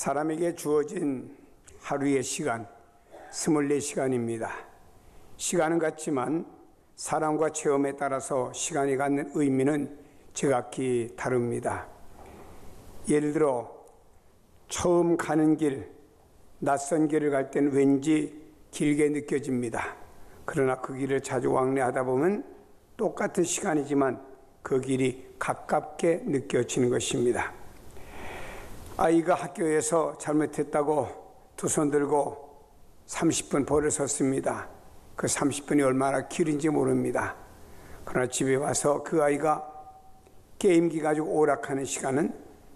사람에게 주어진 하루의 시간 24시간입니다. 시간은 같지만 사람과 체험에 따라서 시간이 갖는 의미는 제각기 다릅니다. 예를 들어 처음 가는 길, 낯선 길을 갈 때는 왠지 길게 느껴집니다. 그러나 그 길을 자주 왕래하다 보면 똑같은 시간이지만 그 길이 가깝게 느껴지는 것입니다. 아이가 학교에서 잘못했다고 두 손 들고 30분 벌을 섰습니다. 그 30분이 얼마나 길은지 모릅니다. 그러나 집에 와서 그 아이가 게임기 가지고 오락하는 시간은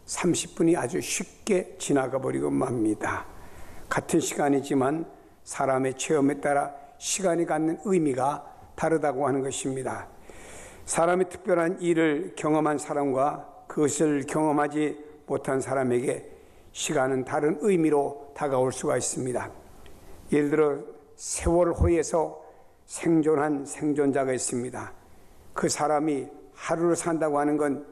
30분이 아주 쉽게 지나가 버리고 맙니다. 같은 시간이지만 사람의 체험에 따라 시간이 갖는 의미가 다르다고 하는 것입니다. 사람이 특별한 일을 경험한 사람과 그것을 경험하지 못한 사람에게 시간은 다른 의미로 다가올 수가 있습니다. 예를 들어 세월호에서 생존한 생존자가 있습니다. 그 사람이 하루를 산다고 하는 건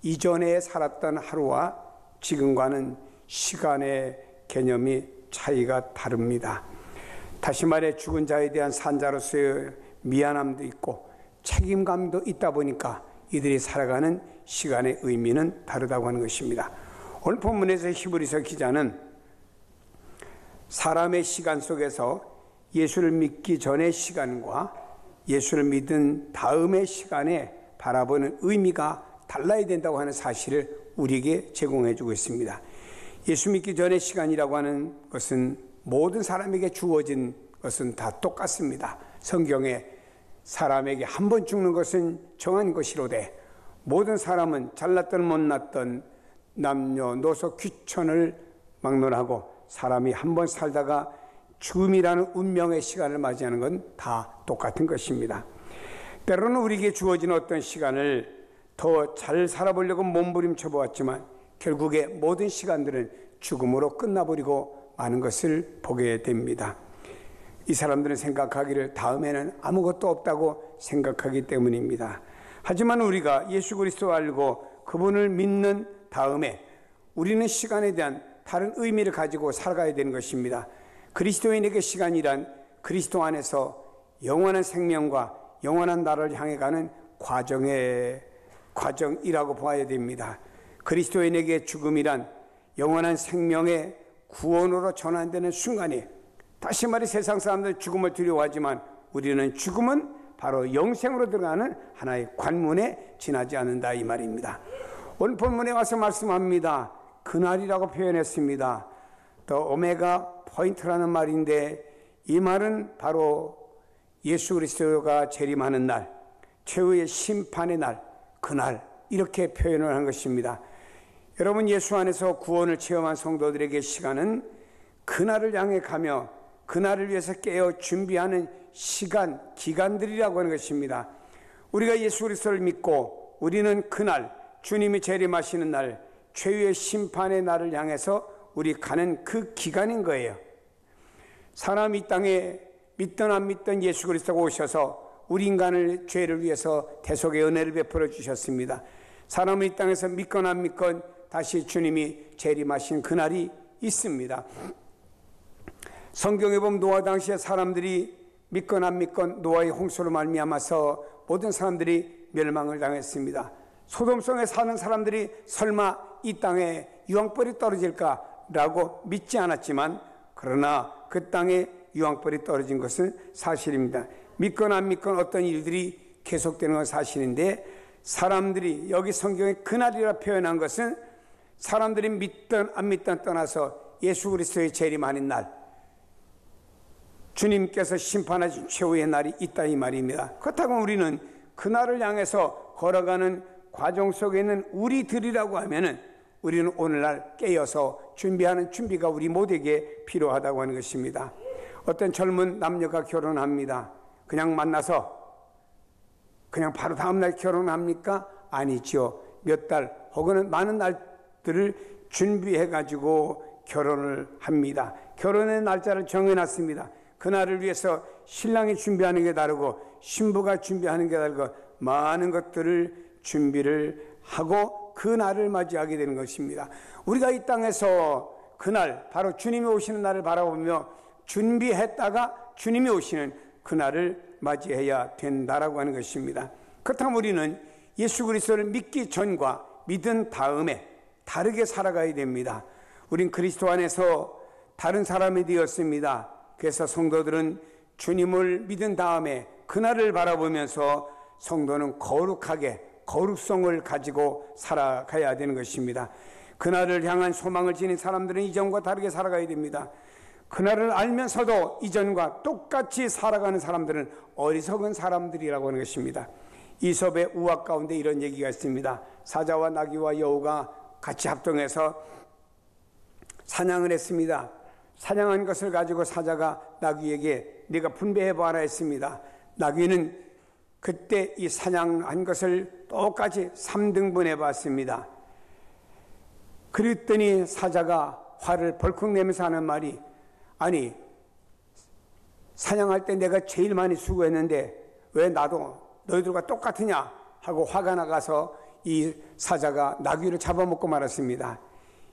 이전에 살았던 하루와 지금과는 시간의 개념이 차이가 다릅니다. 다시 말해 죽은 자에 대한 산자로서의 미안함도 있고 책임감도 있다 보니까 이들이 살아가는 시간의 의미는 다르다고 하는 것입니다. 오늘 본문에서 히브리서 기자는 사람의 시간 속에서 예수를 믿기 전의 시간과 예수를 믿은 다음의 시간에 바라보는 의미가 달라야 된다고 하는 사실을 우리에게 제공해 주고 있습니다. 예수 믿기 전의 시간이라고 하는 것은 모든 사람에게 주어진 것은 다 똑같습니다. 성경에 사람에게 한 번 죽는 것은 정한 것이로되 모든 사람은 잘났던 못났던 남녀노소 귀천을 막론하고 사람이 한 번 살다가 죽음이라는 운명의 시간을 맞이하는 건 다 똑같은 것입니다. 때로는 우리에게 주어진 어떤 시간을 더 잘 살아보려고 몸부림쳐 보았지만 결국에 모든 시간들은 죽음으로 끝나버리고 마는 것을 보게 됩니다. 이 사람들은 생각하기를 다음에는 아무것도 없다고 생각하기 때문입니다. 하지만 우리가 예수 그리스도를 알고 그분을 믿는 다음에 우리는 시간에 대한 다른 의미를 가지고 살아가야 되는 것입니다. 그리스도인에게 시간이란 그리스도 안에서 영원한 생명과 영원한 나라를 향해 가는 과정이라고 봐야 됩니다. 그리스도인에게 죽음이란 영원한 생명의 구원으로 전환되는 순간이, 다시 말해 세상 사람들은 죽음을 두려워하지만 우리는 죽음은 바로 영생으로 들어가는 하나의 관문에 지나지 않는다 이 말입니다. 오늘 본문에 와서 말씀합니다. 그날이라고 표현했습니다. 더 오메가 포인트라는 말인데 이 말은 바로 예수 그리스도가 재림하는 날, 최후의 심판의 날, 그날 이렇게 표현을 한 것입니다. 여러분, 예수 안에서 구원을 체험한 성도들에게 시간은 그날을 향해 가며 그날을 위해서 깨어 준비하는 시간, 기간들이라고 하는 것입니다. 우리가 예수 그리스도를 믿고 우리는 그날, 주님이 재림하시는 날, 최후의 심판의 날을 향해서 우리 가는 그 기간인 거예요. 사람이 이 땅에 믿든 안 믿든 예수 그리스도가 오셔서 우리 인간을 죄를 위해서 대속의 은혜를 베풀어 주셨습니다. 사람은 이 땅에서 믿건 안 믿건 다시 주님이 재림하신 그날이 있습니다. 성경에 보면 노아 당시에 사람들이 믿건 안 믿건 노아의 홍수로 말미암아서 모든 사람들이 멸망을 당했습니다. 소돔성에 사는 사람들이 설마 이 땅에 유황벌이 떨어질까라고 믿지 않았지만 그러나 그 땅에 유황벌이 떨어진 것은 사실입니다. 믿건 안 믿건 어떤 일들이 계속되는 건 사실인데, 사람들이 여기 성경에 그날이라 표현한 것은 사람들이 믿든 안 믿든 떠나서 예수 그리스도의 재림하는 날, 주님께서 심판하신 최후의 날이 있다 이 말입니다. 그렇다고 우리는 그날을 향해서 걸어가는 과정 속에 있는 우리들이라고 하면은 우리는 오늘날 깨어서 준비하는 준비가 우리 모두에게 필요하다고 하는 것입니다. 어떤 젊은 남녀가 결혼합니다. 그냥 만나서 그냥 바로 다음날 결혼합니까? 아니죠. 몇 달 혹은 많은 날들을 준비해 가지고 결혼을 합니다. 결혼의 날짜를 정해놨습니다. 그날을 위해서 신랑이 준비하는 게 다르고 신부가 준비하는 게 다르고 많은 것들을 준비를 하고 그 날을 맞이하게 되는 것입니다. 우리가 이 땅에서 그날, 바로 주님이 오시는 날을 바라보며 준비했다가 주님이 오시는 그날을 맞이해야 된다라고 하는 것입니다. 그렇다면 우리는 예수 그리스도를 믿기 전과 믿은 다음에 다르게 살아가야 됩니다. 우린 그리스도 안에서 다른 사람이 되었습니다. 그래서 성도들은 주님을 믿은 다음에 그날을 바라보면서 성도는 거룩하게 거룩성을 가지고 살아가야 되는 것입니다. 그날을 향한 소망을 지닌 사람들은 이전과 다르게 살아가야 됩니다. 그날을 알면서도 이전과 똑같이 살아가는 사람들은 어리석은 사람들이라고 하는 것입니다. 이솝의 우화 가운데 이런 얘기가 있습니다. 사자와 나귀와 여우가 같이 합동해서 사냥을 했습니다. 사냥한 것을 가지고 사자가 나귀에게 네가 분배해봐라 했습니다. 나귀는 그때 이 사냥한 것을 똑같이 3등분 해봤습니다. 그랬더니 사자가 화를 벌컥 내면서 하는 말이, 아니 사냥할 때 내가 제일 많이 수고했는데 왜 나도 너희들과 똑같으냐 하고 화가 나가서 이 사자가 나귀를 잡아먹고 말았습니다.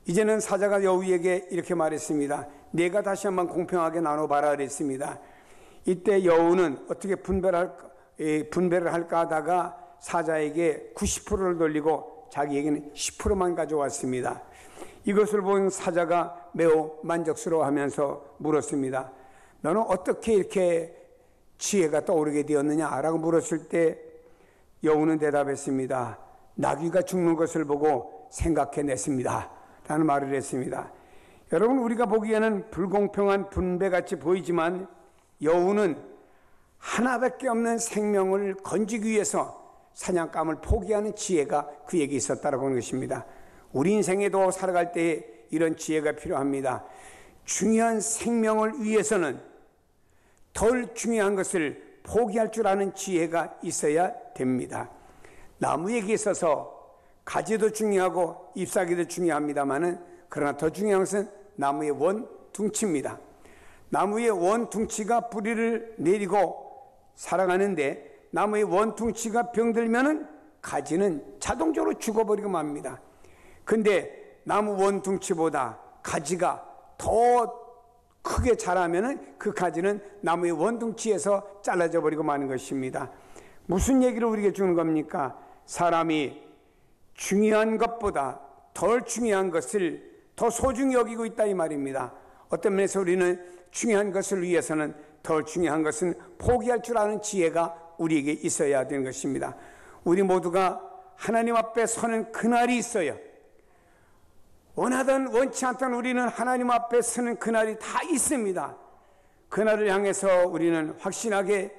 이제는 사자가 여우에게 이렇게 말했습니다. 내가 다시 한번 공평하게 나눠봐라 그랬습니다. 이때 여우는 어떻게 분배를 할까 하다가 사자에게 90%를 돌리고 자기에게는 10%만 가져왔습니다. 이것을 본 사자가 매우 만족스러워하면서 물었습니다. 너는 어떻게 이렇게 지혜가 떠오르게 되었느냐라고 물었을 때 여우는 대답했습니다. 나귀가 죽는 것을 보고 생각해냈습니다 라는 말을 했습니다. 여러분, 우리가 보기에는 불공평한 분배같이 보이지만 여우는 하나밖에 없는 생명을 건지기 위해서 사냥감을 포기하는 지혜가 그에게 있었다고 하는 것입니다. 우리 인생에도 살아갈 때 이런 지혜가 필요합니다. 중요한 생명을 위해서는 덜 중요한 것을 포기할 줄 아는 지혜가 있어야 됩니다. 나무에게 있어서 가지도 중요하고 잎사귀도 중요합니다만은 그러나 더 중요한 것은 나무의 원둥치입니다. 나무의 원둥치가 뿌리를 내리고 살아가는데 나무의 원둥치가 병들면은 가지는 자동적으로 죽어버리고 맙니다. 근데 나무 원둥치보다 가지가 더 크게 자라면은 그 가지는 나무의 원둥치에서 잘라져 버리고 마는 것입니다. 무슨 얘기를 우리에게 주는 겁니까? 사람이 중요한 것보다 덜 중요한 것을 더 소중히 여기고 있다 이 말입니다. 어떤 면에서 우리는 중요한 것을 위해서는 덜 중요한 것은 포기할 줄 아는 지혜가 우리에게 있어야 되는 것입니다. 우리 모두가 하나님 앞에 서는 그날이 있어요. 원하든 원치 않든 우리는 하나님 앞에 서는 그날이 다 있습니다. 그날을 향해서 우리는 확신하게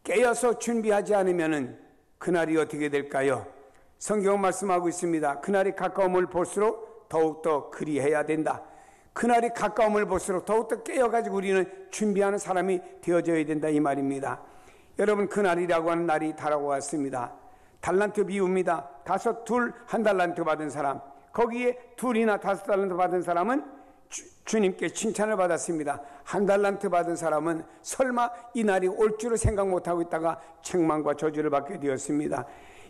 깨어서 준비하지 않으면 그날이 어떻게 될까요? 성경은 말씀하고 있습니다. 그날이 가까움을 볼수록 더욱더 그리해야 된다. 그날이 가까움을 볼수록 더욱더 깨어가지고 우리는 준비하는 사람이 되어져야 된다 이 말입니다. 여러분, 그날이라고 하는 날이 다가왔습니다. 달란트 비유입니다. 5, 2, 1달란트 받은 사람, 거기에 2이나 5달란트 받은 사람은 주님께 칭찬을 받았습니다. 1달란트 받은 사람은 설마 이 날이 올 줄을 생각 못하고 있다가 책망과 저주를 받게 되었습니다.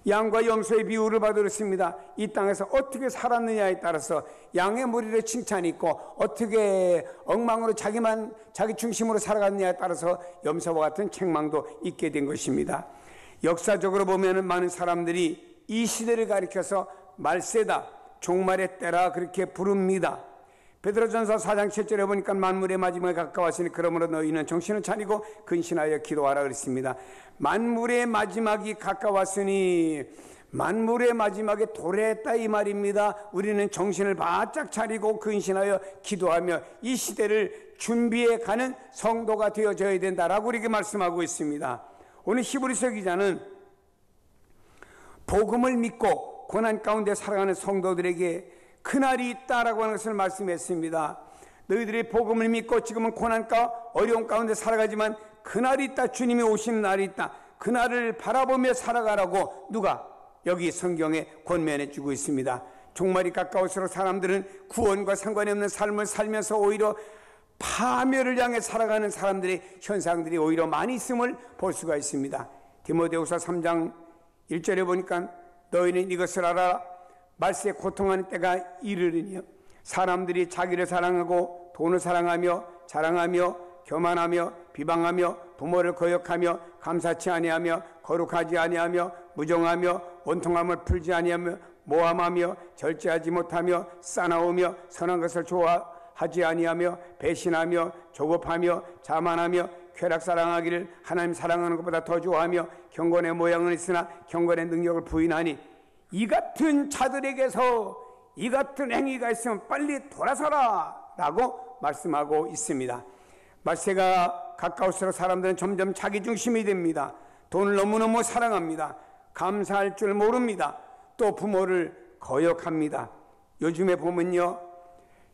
양과 염소의 비유를 받았습니다. 이 땅에서 어떻게 살았느냐에 따라서 양의 무리를 칭찬이 있고 어떻게 엉망으로 자기 중심으로 살아갔느냐에 따라서 염소와 같은 책망도 있게 된 것입니다. 역사적으로 보면 많은 사람들이 이 시대를 가리켜서 말세다, 종말의 때라 그렇게 부릅니다. 베드로전서 4장 7절에 보니까 만물의 마지막에 가까웠으니 그러므로 너희는 정신을 차리고 근신하여 기도하라 그랬습니다. 만물의 마지막이 가까웠으니 만물의 마지막에 도래했다 이 말입니다. 우리는 정신을 바짝 차리고 근신하여 기도하며 이 시대를 준비해 가는 성도가 되어져야 된다라고 이렇게 말씀하고 있습니다. 오늘 히브리서 기자는 복음을 믿고 고난 가운데 살아가는 성도들에게 그날이 있다라고 하는 것을 말씀했습니다. 너희들이 복음을 믿고 지금은 고난과 어려운 가운데 살아가지만 그날이 있다, 주님이 오시는 날이 있다, 그날을 바라보며 살아가라고 누가 여기 성경에 권면해 주고 있습니다. 종말이 가까울수록 사람들은 구원과 상관이 없는 삶을 살면서 오히려 파멸을 향해 살아가는 사람들의 현상들이 오히려 많이 있음을 볼 수가 있습니다. 디모데후서 3장 1절에 보니까 너희는 이것을 알아 말세에 고통하는 때가 이르리니 사람들이 자기를 사랑하고 돈을 사랑하며 자랑하며 교만하며 비방하며 부모를 거역하며 감사치 아니하며 거룩하지 아니하며 무정하며 원통함을 풀지 아니하며 모함하며 절제하지 못하며 싸나우며 선한 것을 좋아하지 아니하며 배신하며 조급하며 자만하며 쾌락 사랑하기를 하나님 사랑하는 것보다 더 좋아하며 경건의 모양은 있으나 경건의 능력을 부인하니 이 같은 자들에게서 이 같은 행위가 있으면 빨리 돌아서라 라고 말씀하고 있습니다. 말세가 가까울수록 사람들은 점점 자기중심이 됩니다. 돈을 너무너무 사랑합니다. 감사할 줄 모릅니다. 또 부모를 거역합니다. 요즘에 보면요,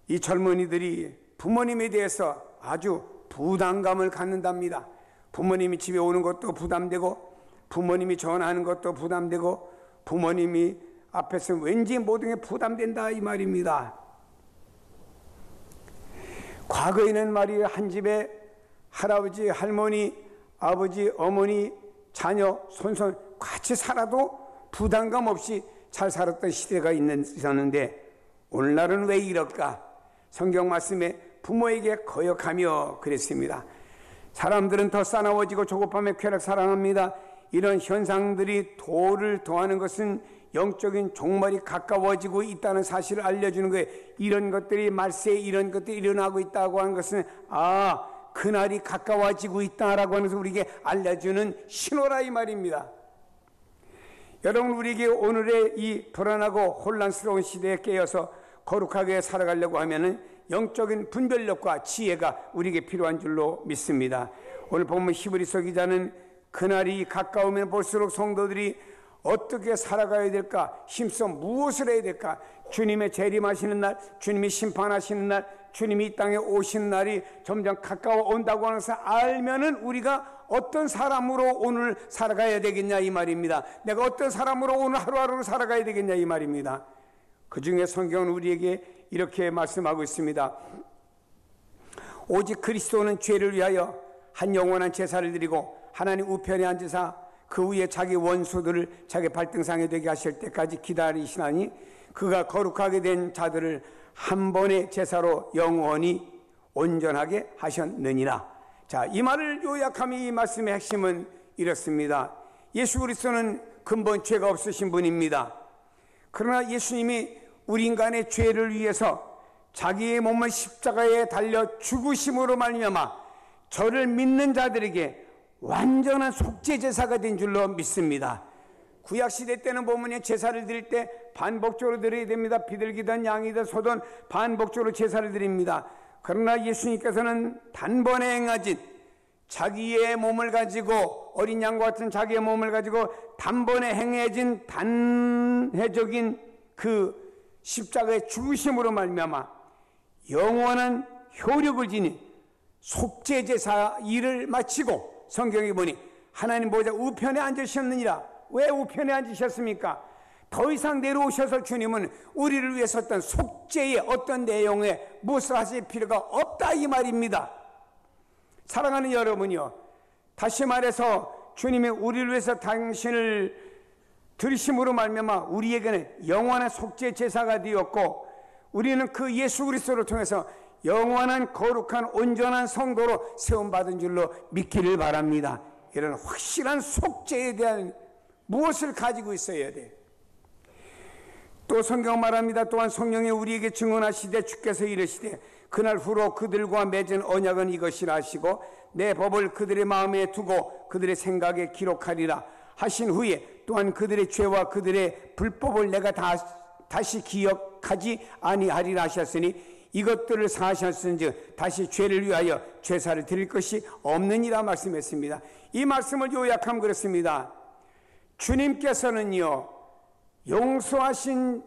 이 젊은이들이 부모님에 대해서 아주 부담감을 갖는답니다. 부모님이 집에 오는 것도 부담되고 부모님이 전화하는 것도 부담되고 부모님이 앞에서 왠지 모든 게 부담된다 이 말입니다. 과거에는 말이에요, 한 집에 할아버지, 할머니, 아버지, 어머니, 자녀, 손손 같이 살아도 부담감 없이 잘 살았던 시대가 있었는데 오늘날은 왜 이럴까? 성경 말씀에 부모에게 거역하며 그랬습니다. 사람들은 더 싸나워지고 조급하며 쾌락 사랑합니다. 이런 현상들이 도를 더하는 것은 영적인 종말이 가까워지고 있다는 사실을 알려주는 거예요. 이런 것들이 말세에 이런 것들이 일어나고 있다고 하는 것은 그날이 가까워지고 있다라고 하면서 우리에게 알려주는 신호라 이 말입니다. 여러분, 우리에게 오늘의 이 불안하고 혼란스러운 시대에 깨어서 거룩하게 살아가려고 하면은 영적인 분별력과 지혜가 우리에게 필요한 줄로 믿습니다. 오늘 보면 히브리서 기자는 그날이 가까우면 볼수록 성도들이 어떻게 살아가야 될까, 힘써 무엇을 해야 될까, 주님의 재림하시는 날, 주님이 심판하시는 날, 주님이 이 땅에 오시는 날이 점점 가까워 온다고 하는 것을 알면은 우리가 어떤 사람으로 오늘 살아가야 되겠냐 이 말입니다. 내가 어떤 사람으로 오늘 하루하루 살아가야 되겠냐 이 말입니다. 그 중에 성경은 우리에게 이렇게 말씀하고 있습니다. 오직 그리스도는 죄를 위하여 한 영원한 제사를 드리고 하나님 우편에 앉으사 그 위에 자기 원수들을 자기 발등상에 되게 하실 때까지 기다리시나니 그가 거룩하게 된 자들을 한 번의 제사로 영원히 온전하게 하셨느니라. 자, 이 말을 요약하면 이 말씀의 핵심은 이렇습니다. 예수 그리스도는 근본 죄가 없으신 분입니다. 그러나 예수님이 우리 인간의 죄를 위해서 자기의 몸을 십자가에 달려 죽으심으로 말미암아 저를 믿는 자들에게 완전한 속죄 제사가 된 줄로 믿습니다. 구약시대 때는 보면 제사를 드릴 때 반복적으로 드려야 됩니다. 비둘기든 양이든 소든 반복적으로 제사를 드립니다. 그러나 예수님께서는 단번에 행하신 자기의 몸을 가지고, 어린 양과 같은 자기의 몸을 가지고 단번에 행해진 단회적인 그 십자가의 죽으심으로 말미암아 영원한 효력을 지닌 속죄 제사 일을 마치고 성경에 보니 하나님 보좌 우편에 앉으셨느니라. 왜 우편에 앉으셨습니까? 더 이상 내려오셔서 주님은 우리를 위해서 어떤 속죄의 어떤 내용에 무엇을 하실 필요가 없다 이 말입니다. 사랑하는 여러분이요, 다시 말해서 주님이 우리를 위해서 당신을 들으심으로 말미암아 우리에게는 영원한 속죄 제사가 되었고 우리는 그 예수 그리스도를 통해서 영원한 거룩한 온전한 성도로 세움받은 줄로 믿기를 바랍니다. 이런 확실한 속죄에 대한 무엇을 가지고 있어야 돼? 또 성경 말합니다. 또한 성령이 우리에게 증언하시되 주께서 이르시되 그날 후로 그들과 맺은 언약은 이것이라 하시고 내 법을 그들의 마음에 두고 그들의 생각에 기록하리라 하신 후에 또한 그들의 죄와 그들의 불법을 내가 다시 기억하지 아니하리라 하셨으니 이것들을 사하셨은즉 다시 죄를 위하여 제사를 드릴 것이 없느니라 말씀했습니다. 이 말씀을 요약하면 그렇습니다. 주님께서는요, 용서하신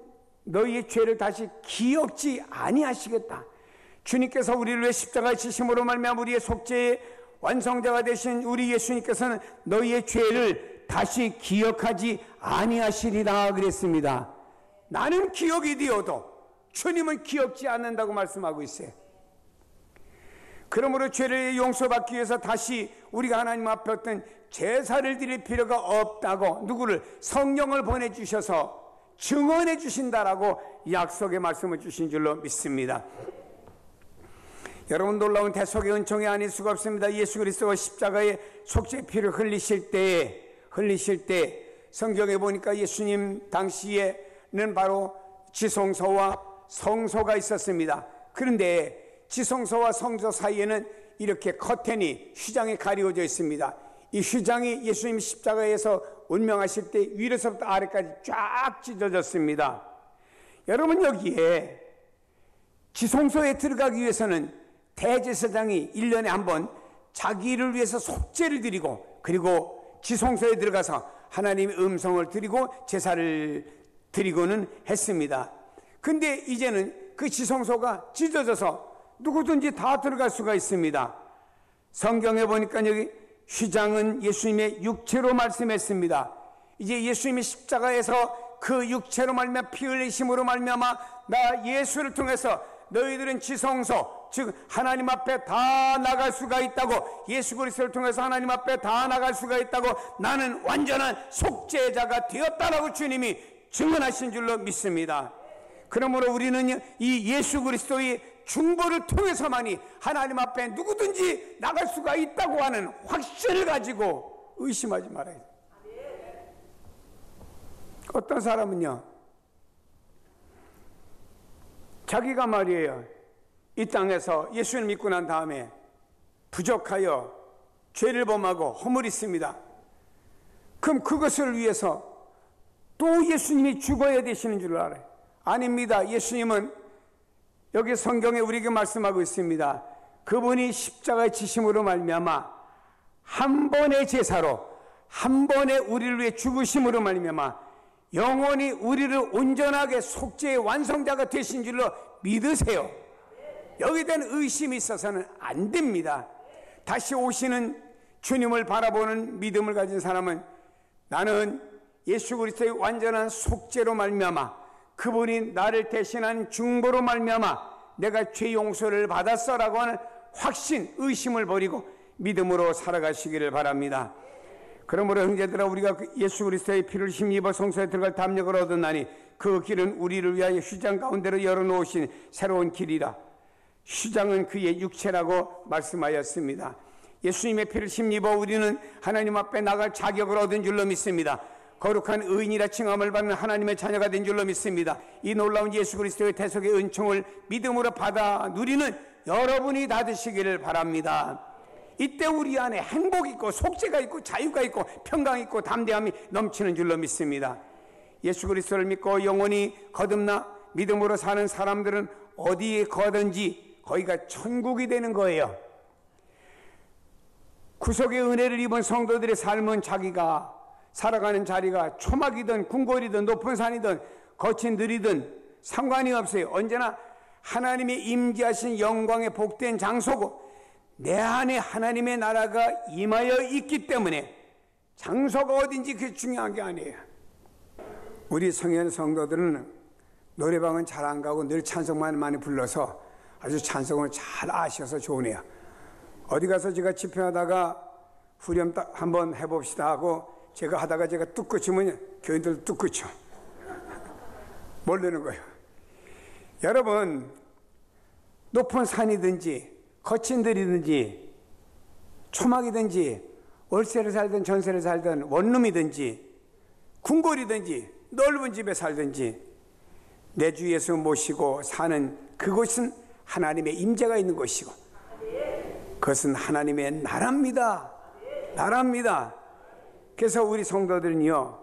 너희의 죄를 다시 기억지 아니하시겠다. 주님께서 우리를 위해 십자가에 지심으로 말미암아 우리의 속죄의 완성자가 되신 우리 예수님께서는 너희의 죄를 다시 기억하지 아니하시리라 그랬습니다. 나는 기억이 되어도 주님은 기억지 않는다고 말씀하고 있어요. 그러므로 죄를 용서받기 위해서 다시 우리가 하나님 앞에 어떤 제사를 드릴 필요가 없다고, 누구를? 성령을 보내주셔서 증언해 주신다라고 약속의 말씀을 주신 줄로 믿습니다. 여러분, 놀라운 대속의 은총이 아닐 수가 없습니다. 예수 그리스도가 십자가에 속죄의 피를 흘리실 때 성경에 보니까 예수님 당시에는 바로 지성소와 성소가 있었습니다. 그런데 지성소와 성소 사이에는 이렇게 커튼이, 휘장이 가리워져 있습니다. 이 휘장이 예수님 십자가에서 운명하실 때 위로서부터 아래까지 쫙 찢어졌습니다. 여러분, 여기에 지성소에 들어가기 위해서는 대제사장이 1년에 한 번 자기를 위해서 속죄를 드리고, 그리고 지성소에 들어가서 하나님의 음성을 드리고 제사를 드리고는 했습니다. 근데 이제는 그 지성소가 찢어져서 누구든지 다 들어갈 수가 있습니다. 성경에 보니까 여기 휘장은 예수님의 육체로 말씀했습니다. 이제 예수님이 십자가에서 그 육체로 말미암아 피 흘리심으로 말미암아 나 예수를 통해서 너희들은 지성소, 즉 하나님 앞에 다 나갈 수가 있다고, 예수 그리스도를 통해서 하나님 앞에 다 나갈 수가 있다고, 나는 완전한 속죄자가 되었다라고 주님이 증언하신 줄로 믿습니다. 그러므로 우리는 이 예수 그리스도의 중보를 통해서만이 하나님 앞에 누구든지 나갈 수가 있다고 하는 확신을 가지고 의심하지 말아야 돼요. 어떤 사람은요, 자기가 말이에요, 이 땅에서 예수를 믿고 난 다음에 부족하여 죄를 범하고 허물이 있습니다. 그럼 그것을 위해서 또 예수님이 죽어야 되시는 줄 알아요. 아닙니다. 예수님은 여기 성경에 우리에게 말씀하고 있습니다. 그분이 십자가의 지심으로 말미암아 한 번의 제사로, 한 번의 우리를 위해 죽으심으로 말미암아 영원히 우리를 온전하게 속죄의 완성자가 되신 줄로 믿으세요. 여기에 대한 의심이 있어서는 안 됩니다. 다시 오시는 주님을 바라보는 믿음을 가진 사람은 나는 예수 그리스도의 완전한 속죄로 말미암아 그분이 나를 대신한 중보로 말미암아 내가 죄 용서를 받았어라고 하는 확신, 의심을 버리고 믿음으로 살아가시기를 바랍니다. 그러므로 형제들아, 우리가 예수 그리스도의 피를 힘입어 성소에 들어갈 담력을 얻었나니 그 길은 우리를 위하여 휘장 가운데로 열어놓으신 새로운 길이라. 휘장은 그의 육체라고 말씀하였습니다. 예수님의 피를 힘입어 우리는 하나님 앞에 나갈 자격을 얻은 줄로 믿습니다. 거룩한 의인이라 칭함을 받는 하나님의 자녀가 된 줄로 믿습니다. 이 놀라운 예수 그리스도의 대속의 은총을 믿음으로 받아 누리는 여러분이 다 되시기를 바랍니다. 이때 우리 안에 행복이 있고 속죄가 있고 자유가 있고 평강이 있고 담대함이 넘치는 줄로 믿습니다. 예수 그리스도를 믿고 영원히 거듭나 믿음으로 사는 사람들은 어디에 가든지 거기가 천국이 되는 거예요. 구속의 은혜를 입은 성도들의 삶은 자기가 살아가는 자리가 초막이든 궁궐이든 높은 산이든 거친 들이든 상관이 없어요. 언제나 하나님의 임재하신 영광의 복된 장소고 내 안에 하나님의 나라가 임하여 있기 때문에 장소가 어딘지 그게 중요한 게 아니에요. 우리 성현 성도들은 노래방은 잘 안 가고 늘 찬송만 많이 불러서 아주 찬송을 잘 아셔서 좋으네요. 어디 가서 제가 집회하다가 후렴 딱 한번 해봅시다 하고 제가 하다가 제가 뚝 그치면 교인들 뚝 그쳐. 모르는 거예요. 여러분, 높은 산이든지 거친 들이든지 초막이든지 월세를 살든 전세를 살든 원룸이든지 궁궐이든지 넓은 집에 살든지 내 주 예수 모시고 사는 그곳은 하나님의 임재가 있는 곳이고 그것은 하나님의 나라입니다. 나라입니다. 그래서 우리 성도들은요,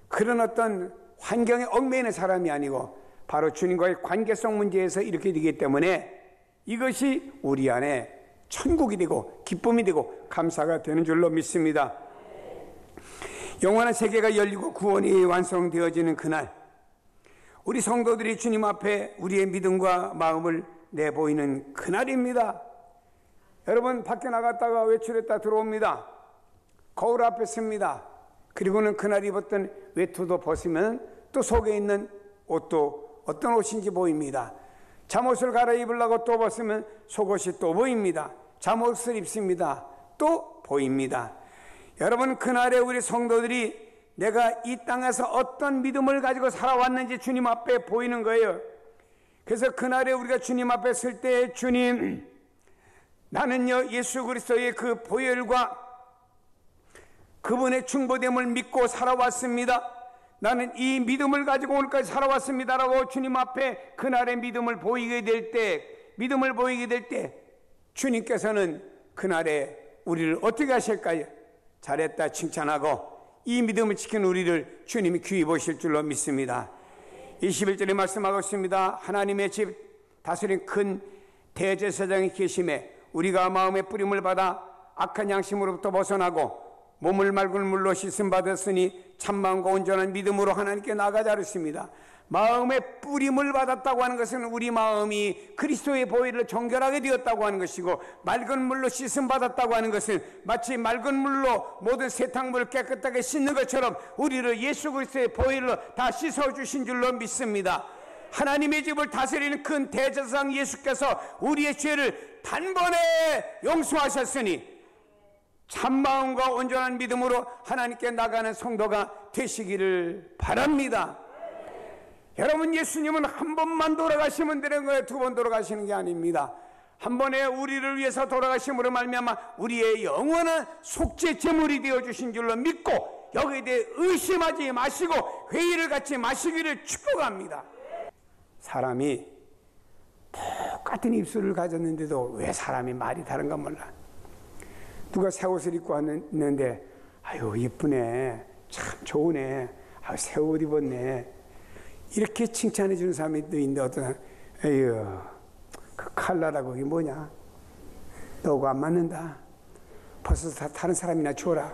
그런 어떤 환경에 얽매이는 사람이 아니고 바로 주님과의 관계성 문제에서 이렇게 되기 때문에 이것이 우리 안에 천국이 되고 기쁨이 되고 감사가 되는 줄로 믿습니다. 영원한 세계가 열리고 구원이 완성되어지는 그날, 우리 성도들이 주님 앞에 우리의 믿음과 마음을 내보이는 그날입니다. 여러분, 밖에 나갔다가 외출했다 들어옵니다. 거울 앞에 섭니다. 그리고는 그날 입었던 외투도 벗으면 또 속에 있는 옷도 어떤 옷인지 보입니다. 잠옷을 갈아입으려고 또 벗으면 속옷이 또 보입니다. 잠옷을 입습니다. 또 보입니다. 여러분, 그날에 우리 성도들이 내가 이 땅에서 어떤 믿음을 가지고 살아왔는지 주님 앞에 보이는 거예요. 그래서 그날에 우리가 주님 앞에 설 때, 주님, 나는요 예수 그리스도의 그 보혈과 그분의 충보됨을 믿고 살아왔습니다. 나는 이 믿음을 가지고 오늘까지 살아왔습니다라고 주님 앞에 그날의 믿음을 보이게 될 때, 주님께서는 그날에 우리를 어떻게 하실까요? 잘했다 칭찬하고 이 믿음을 지킨 우리를 주님이 귀히 보실 줄로 믿습니다. 21절에 말씀하고 있습니다. 하나님의 집 다스린 큰 대제사장이 계심에 우리가 마음의 뿌림을 받아 악한 양심으로부터 벗어나고 몸을 맑은 물로 씻음 받았으니 참마음과 온전한 믿음으로 하나님께 나아가자 그랬습니다. 마음의 뿌림을 받았다고 하는 것은 우리 마음이 그리스도의 보혈을 정결하게 되었다고 하는 것이고, 맑은 물로 씻음 받았다고 하는 것은 마치 맑은 물로 모든 세탁물을 깨끗하게 씻는 것처럼 우리를 예수 그리스도의 보혈로 다 씻어주신 줄로 믿습니다. 하나님의 집을 다스리는 큰 대제사장 예수께서 우리의 죄를 단번에 용서하셨으니 참마음과 온전한 믿음으로 하나님께 나가는 성도가 되시기를 바랍니다. 여러분, 예수님은 한 번만 돌아가시면 되는 거예요. 두 번 돌아가시는 게 아닙니다. 한 번에 우리를 위해서 돌아가심으로 말미암아 우리의 영원한 속죄 제물이 되어주신 줄로 믿고 여기에 대해 의심하지 마시고 회의를 갖지 마시기를 축복합니다. 사람이 똑같은 입술을 가졌는데도 왜 사람이 말이 다른가 몰라. 누가 새 옷을 입고 왔는데 아유 예쁘네, 참 좋으네, 아유 새 옷 입었네, 이렇게 칭찬해 주는 사람이 또 있는데 어떤 사람, 에휴 그 칼라라고 그게 뭐냐, 너하고 안 맞는다, 벌써 다른 사람이나 줘라.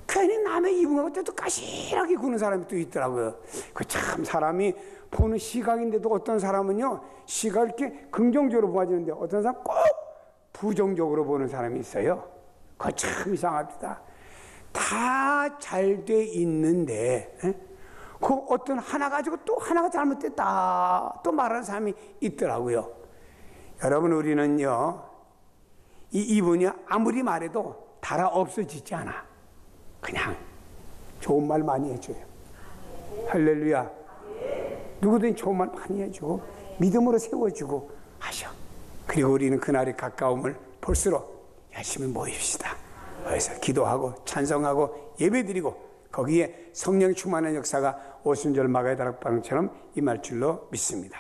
괜히 남의 입은 것도 까실하게 구는 사람이 또 있더라고요. 그 참 사람이 보는 시각인데도 어떤 사람은요 시각을 이렇게 긍정적으로 보아지는데 어떤 사람은 꼭 부정적으로 보는 사람이 있어요. 그거 참 이상합니다. 다 잘 돼 있는데 그 어떤 하나 가지고 또 하나가 잘못됐다 또 말하는 사람이 있더라고요. 여러분, 우리는요 이분이 아무리 말해도 달아 없어지지 않아. 그냥 좋은 말 많이 해줘요. 할렐루야. 누구든지 좋은 말 많이 해주고 믿음으로 세워주고 하셔. 그리고 우리는 그날의 가까움을 볼수록 열심히 모입시다. 그래서 기도하고 찬송하고 예배드리고 거기에 성령 충만한 역사가 오순절 마가의 다락방처럼 임할 줄로 믿습니다.